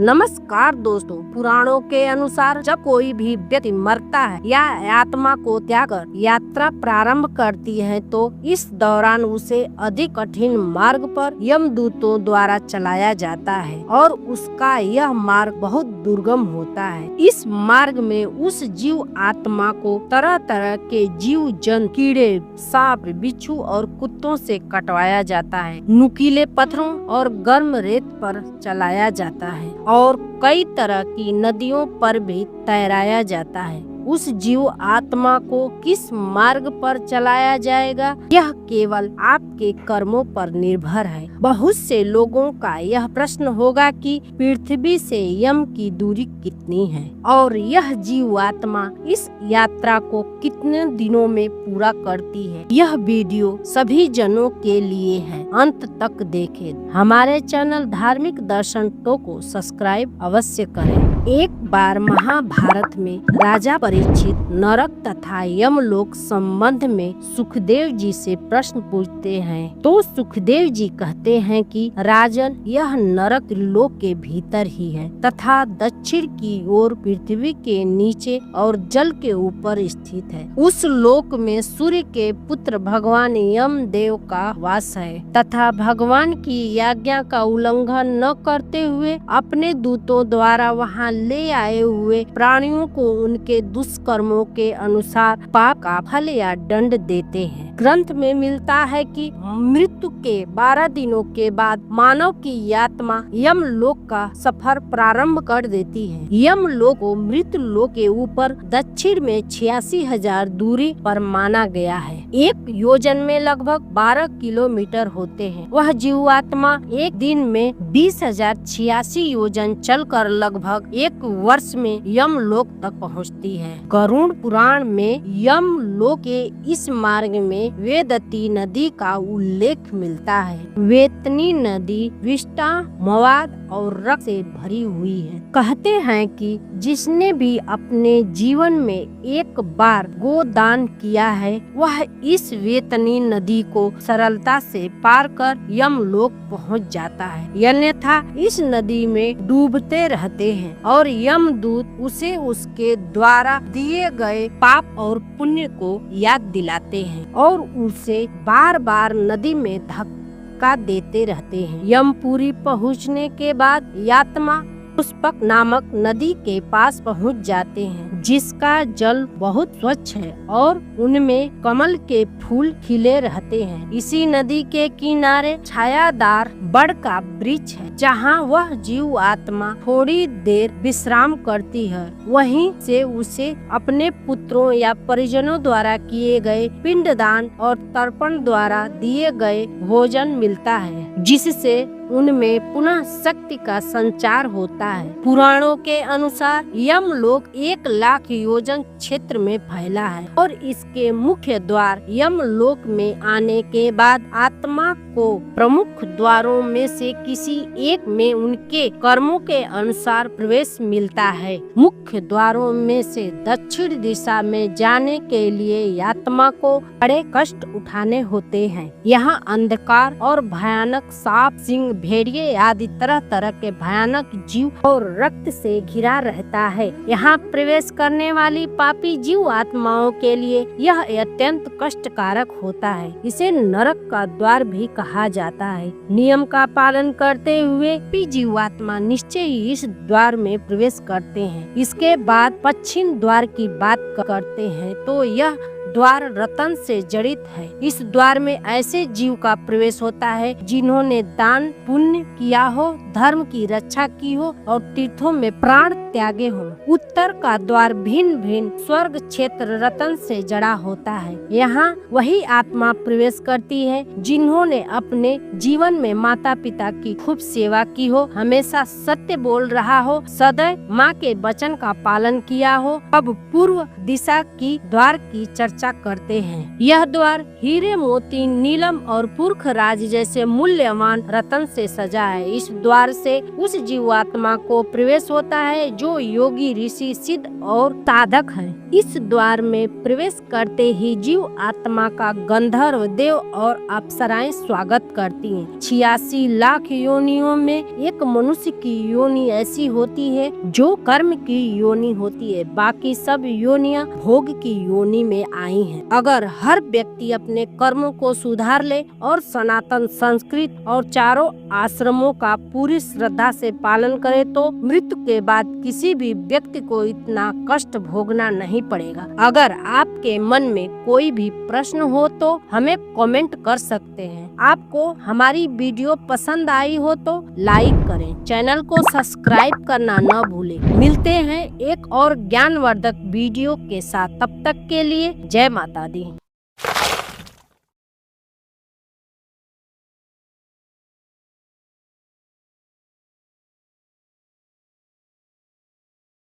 नमस्कार दोस्तों, पुराणों के अनुसार जब कोई भी व्यक्ति मरता है या आत्मा को त्याग कर यात्रा प्रारंभ करती है तो इस दौरान उसे अधिक कठिन मार्ग पर यमदूतों द्वारा चलाया जाता है और उसका यह मार्ग बहुत दुर्गम होता है। इस मार्ग में उस जीव आत्मा को तरह तरह के जीव जंतु, कीड़े, सांप, बिच्छू और कुत्तों से कटवाया जाता है, नुकीले पत्थरों और गर्म रेत पर चलाया जाता है और कई तरह की नदियों पर भी तैराया जाता है। उस जीव आत्मा को किस मार्ग पर चलाया जाएगा यह केवल आपके कर्मों पर निर्भर है। बहुत से लोगों का यह प्रश्न होगा कि पृथ्वी से यम की दूरी कितनी है और यह जीव आत्मा इस यात्रा को कितने दिनों में पूरा करती है। यह वीडियो सभी जनों के लिए है, अंत तक देखें। हमारे चैनल धार्मिक दर्शन टो को सब्सक्राइब अवश्य करें। एक बार महाभारत में राजा परीक्षित नरक तथा यमलोक संबंध में सुखदेव जी से प्रश्न पूछते हैं तो सुखदेव जी कहते हैं कि राजन, यह नरक लोक के भीतर ही है तथा दक्षिण की ओर पृथ्वी के नीचे और जल के ऊपर स्थित है। उस लोक में सूर्य के पुत्र भगवान यमदेव का वास है तथा भगवान की आज्ञा का उल्लंघन न करते हुए अपने दूतों द्वारा वहां ले आए हुए प्राणियों को उनके दुष्कर्मों के अनुसार पाप का फल या दंड देते हैं। ग्रंथ में मिलता है कि मृत्यु के 12 दिनों के बाद मानव की आत्मा यमलोक का सफर प्रारंभ कर देती है। यमलोक को मृत्यु लोक के ऊपर दक्षिण में 86,000 दूरी पर माना गया है। एक योजन में लगभग 12 किलोमीटर होते हैं। वह जीव आत्मा एक दिन में 20,086 योजन चलकर लगभग एक वर्ष में यमलोक तक पहुंचती है। गरुड़ पुराण में यमलोक के इस मार्ग में वेदती नदी का उल्लेख मिलता है। वेतनी नदी विष्टा, मवाद और रक्त से भरी हुई है। कहते हैं कि जिसने भी अपने जीवन में एक बार गोदान किया है वह इस वेतनी नदी को सरलता से पार कर यमलोक पहुंच जाता है, अन्यथा इस नदी में डूबते रहते हैं और यमदूत उसे उसके द्वारा दिए गए पाप और पुण्य को याद दिलाते हैं और उसे बार बार नदी में धक्का देते रहते हैं। यमपुरी पहुंचने के बाद आत्मा पुष्पक नामक नदी के पास पहुंच जाते हैं, जिसका जल बहुत स्वच्छ है और उनमें कमल के फूल खिले रहते हैं। इसी नदी के किनारे छायादार बड़ का वृक्ष है, जहां वह जीव आत्मा थोड़ी देर विश्राम करती है। वहीं से उसे अपने पुत्रों या परिजनों द्वारा किए गए पिंडदान और तर्पण द्वारा दिए गए भोजन मिलता है, जिससे उनमें पुनः शक्ति का संचार होता है। पुराणों के अनुसार यमलोक 1,00,000 योजन क्षेत्र में फैला है और इसके मुख्य द्वार यमलोक में आने के बाद आत्मा को प्रमुख द्वारों में से किसी एक में उनके कर्मों के अनुसार प्रवेश मिलता है। मुख्य द्वारों में से दक्षिण दिशा में जाने के लिए आत्मा को बड़े कष्ट उठाने होते हैं। यहाँ अंधकार और भयानक सांप, सिंह, भेड़िए आदि तरह तरह के भयानक जीव और रक्त से घिरा रहता है। यहाँ प्रवेश करने वाली पापी जीव आत्माओं के लिए यह अत्यंत कष्टकारक होता है। इसे नरक का द्वार भी कहा जाता है। नियम का पालन करते हुए भी जीव आत्मा निश्चय ही इस द्वार में प्रवेश करते हैं। इसके बाद पश्चिम द्वार की बात करते हैं तो यह द्वार रतन से जड़ित है। इस द्वार में ऐसे जीव का प्रवेश होता है जिन्होंने दान पुण्य किया हो, धर्म की रक्षा की हो और तीर्थों में प्राण त्यागे हो। उत्तर का द्वार भिन्न भिन्न स्वर्ग क्षेत्र रतन से जड़ा होता है। यहाँ वही आत्मा प्रवेश करती है जिन्होंने अपने जीवन में माता पिता की खूब सेवा की हो, हमेशा सत्य बोल रहा हो, सदैव माँ के वचन का पालन किया हो। अब पूर्व दिशा की द्वार की चर्चा चर्चा करते हैं। यह द्वार हीरे, मोती, नीलम और पुरख राज जैसे मूल्यवान रत्न से सजा है। इस द्वार से उस जीवात्मा को प्रवेश होता है जो योगी, ऋषि, सिद्ध और साधक है। इस द्वार में प्रवेश करते ही जीव आत्मा का गंधर्व, देव और अप्सराएं स्वागत करती हैं। 86 लाख योनियों में एक मनुष्य की योनि ऐसी होती है जो कर्म की योनि होती है, बाकी सब योनियां भोग की योनि में आई हैं। अगर हर व्यक्ति अपने कर्मों को सुधार ले और सनातन संस्कृत और चारों आश्रमों का पूरी श्रद्धा से पालन करे तो मृत्यु के बाद किसी भी व्यक्ति को इतना कष्ट भोगना नहीं पड़ेगा। अगर आपके मन में कोई भी प्रश्न हो तो हमें कमेंट कर सकते हैं। आपको हमारी वीडियो पसंद आई हो तो लाइक करें, चैनल को सब्सक्राइब करना न भूलें। मिलते हैं एक और ज्ञानवर्धक वीडियो के साथ, तब तक के लिए जय माता दी।